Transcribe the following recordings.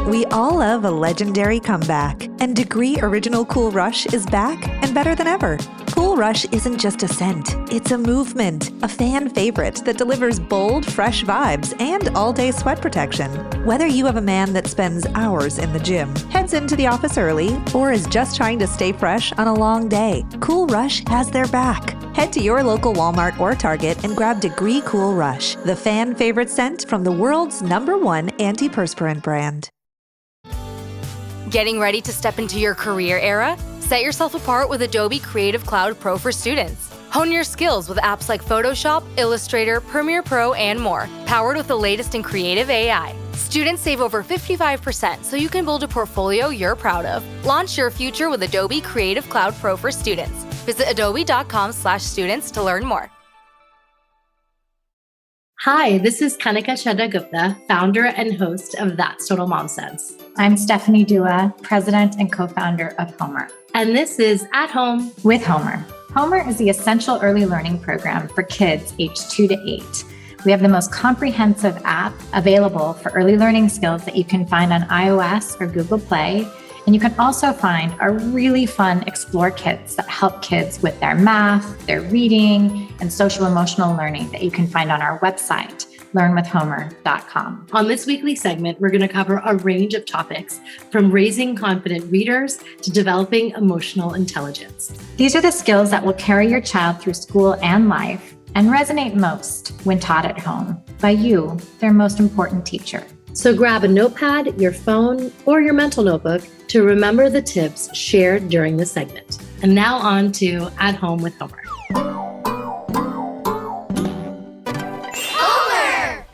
We all love a legendary comeback, and Degree Original Cool Rush is back and better than ever. Cool Rush isn't just a scent, it's a movement, a fan favorite that delivers bold, fresh vibes and all-day sweat protection. Whether you have a man that spends hours in the gym, heads into the office early, or is just trying to stay fresh on a long day, Cool Rush has their back. Head to your local Walmart or Target and grab Degree Cool Rush, the fan favorite scent from the world's #1 antiperspirant brand. Getting ready to step into your career era? Set yourself apart with Adobe Creative Cloud Pro for students. Hone your skills with apps like Photoshop, Illustrator, Premiere Pro, and more, powered with the latest in creative AI. Students save over 55% so you can build a portfolio you're proud of. Launch your future with Adobe Creative Cloud Pro for students. Visit adobe.com/students to learn more. Hi, this is Kanika Gupta, founder and host of That's Total Mom Sense. I'm Stephanie Dua, president and co-founder of HOMER. And this is At Home with HOMER. HOMER is the essential early learning program for kids aged 2 to 8. We have the most comprehensive app available for early learning skills that you can find on iOS or Google Play. And you can also find our really fun Explore kits that help kids with their math, their reading, and social emotional learning that you can find on our website, learnwithhomer.com. On this weekly segment, we're going to cover a range of topics from raising confident readers to developing emotional intelligence. These are the skills that will carry your child through school and life and resonate most when taught at home by you, their most important teacher. So grab a notepad, your phone, or your mental notebook to remember the tips shared during this segment. And now on to At Home with Homer. Homer!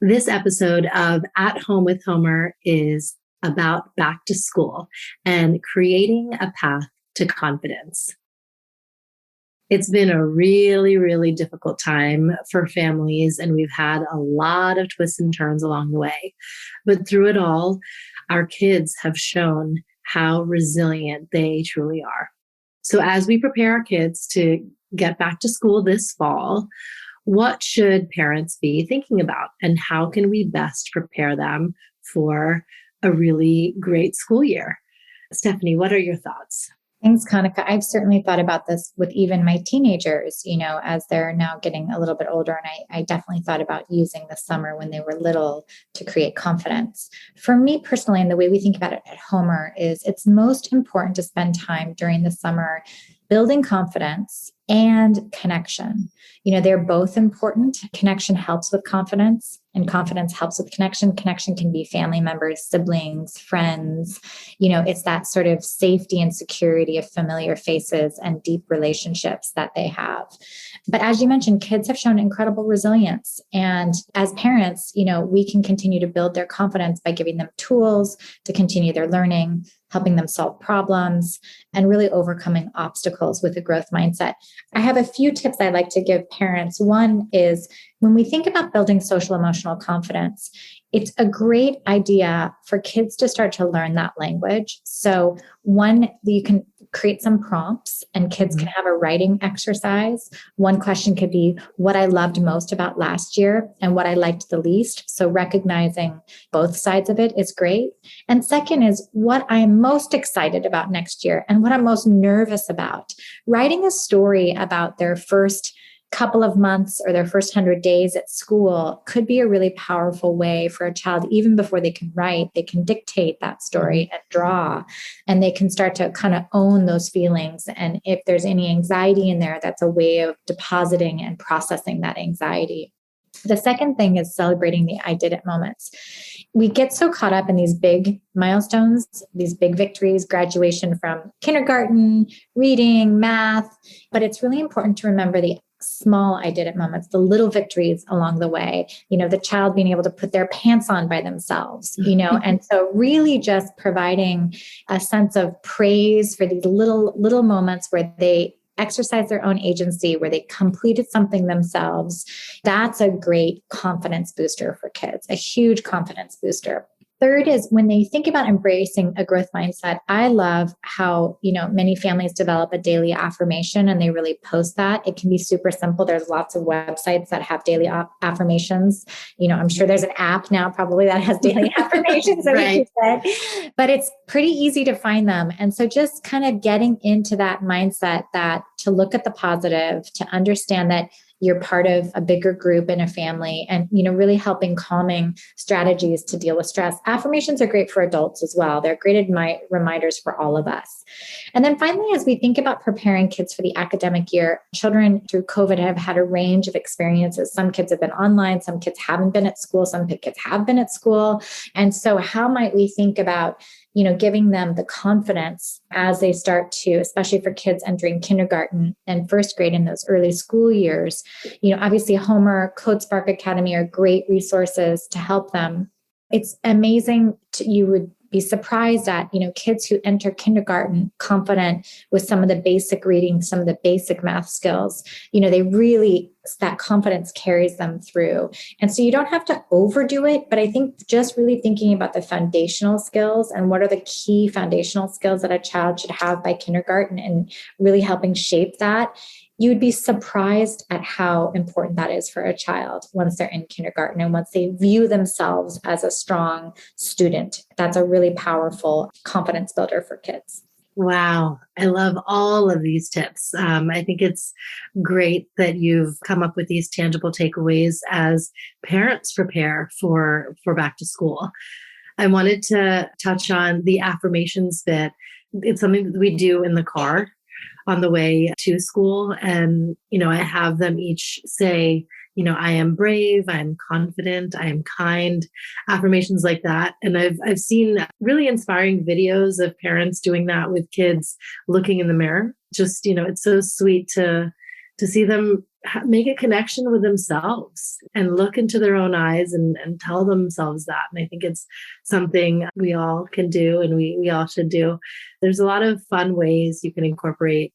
This episode of At Home with Homer is about back to school and creating a path to confidence. It's been a really, really difficult time for families, and we've had a lot of twists and turns along the way. But through it all, our kids have shown how resilient they truly are. So as we prepare our kids to get back to school this fall, what should parents be thinking about, and how can we best prepare them for a really great school year? Stephanie, what are your thoughts? Thanks, Kanika. I've certainly thought about this with even my teenagers, as they're now getting a little bit older. And I definitely thought about using the summer when they were little to create confidence. For me personally, and the way we think about it at Homer is it's most important to spend time during the summer building confidence and connection. They're both important. Connection helps with confidence, and confidence helps with connection. Connection can be family members, siblings, friends. It's that sort of safety and security of familiar faces and deep relationships that they have. But as you mentioned, kids have shown incredible resilience. And as parents, we can continue to build their confidence by giving them tools to continue their learning, helping them solve problems, and really overcoming obstacles with a growth mindset. I have a few tips I like to give parents. One is when we think about building social emotional confidence, it's a great idea for kids to start to learn that language. So one, you can create some prompts and kids can have a writing exercise. One question could be what I loved most about last year and what I liked the least. So recognizing both sides of it is great. And second is what I'm most excited about next year and what I'm most nervous about. Writing a story about their first couple of months or their first 100 days at school could be a really powerful way for a child. Even before they can write, they can dictate that story and draw, and they can start to kind of own those feelings. And if there's any anxiety in there, that's a way of depositing and processing that anxiety. The second thing is celebrating the I did it moments. We get so caught up in these big milestones, these big victories, graduation from kindergarten, reading, math, but it's really important to remember the small I did it moments, the little victories along the way, the child being able to put their pants on by themselves, and so really just providing a sense of praise for these little moments where they exercise their own agency, where they completed something themselves. That's a great confidence booster for kids, a huge confidence booster. third is when they think about embracing a growth mindset, I love how, many families develop a daily affirmation and they really post that. It can be super simple. There's lots of websites that have daily affirmations. I'm sure there's an app now probably that has daily affirmations, Right. but it's pretty easy to find them. And so just kind of getting into that mindset that to look at the positive, to understand that you're part of a bigger group in a family and, really helping calming strategies to deal with stress. Affirmations are great for adults as well. They're great reminders for all of us. And then finally, as we think about preparing kids for the academic year, children through COVID have had a range of experiences. Some kids have been online, some kids haven't been at school, some kids have been at school. And so how might we think about giving them the confidence as they start to, especially for kids entering kindergarten and first grade in those early school years. Obviously HOMER, Code Spark Academy are great resources to help them. It's amazing. You would be surprised at, kids who enter kindergarten confident with some of the basic reading, some of the basic math skills, that confidence carries them through. And so you don't have to overdo it, but I think just really thinking about the foundational skills and what are the key foundational skills that a child should have by kindergarten and really helping shape that. You would be surprised at how important that is for a child once they're in kindergarten and once they view themselves as a strong student. That's a really powerful confidence builder for kids. Wow. I love all of these tips. I think it's great that you've come up with these tangible takeaways as parents prepare for back to school. I wanted to touch on the affirmations bit. It's something that we do in the car on the way to school. And, I have them each say, I am brave, I am confident, I am kind, affirmations like that. And I've seen really inspiring videos of parents doing that with kids looking in the mirror. Just, it's so sweet to see them make a connection with themselves and look into their own eyes and tell themselves that. And I think it's something we all can do and we all should do. There's a lot of fun ways you can incorporate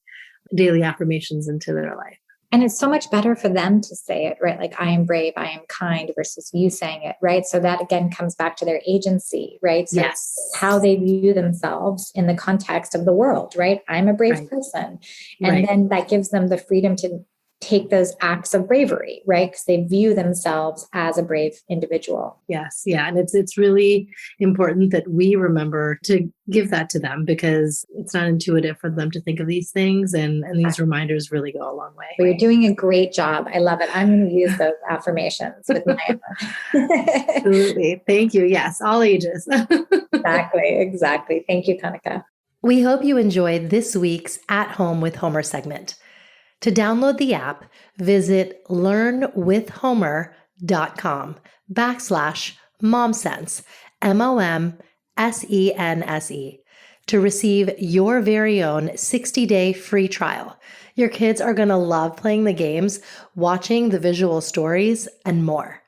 daily affirmations into their life. And it's so much better for them to say it, right? Like, I am brave, I am kind versus you saying it, right? So that again comes back to their agency, right? So yes. How they view themselves in the context of the world, right? I'm a brave person. And then that gives them the freedom to take those acts of bravery, right? Because they view themselves as a brave individual. Yes. Yeah. And it's really important that we remember to give that to them because it's not intuitive for them to think of these things. And these reminders really go a long way. Well, you're doing a great job. I love it. I'm going to use those affirmations with my Absolutely. Thank you. Yes. All ages. Exactly. Thank you, Kanika. We hope you enjoyed this week's At Home with Homer segment. To download the app, visit learnwithhomer.com/momsense, MOMSENSE, to receive your very own 60-day free trial. Your kids are going to love playing the games, watching the visual stories, and more.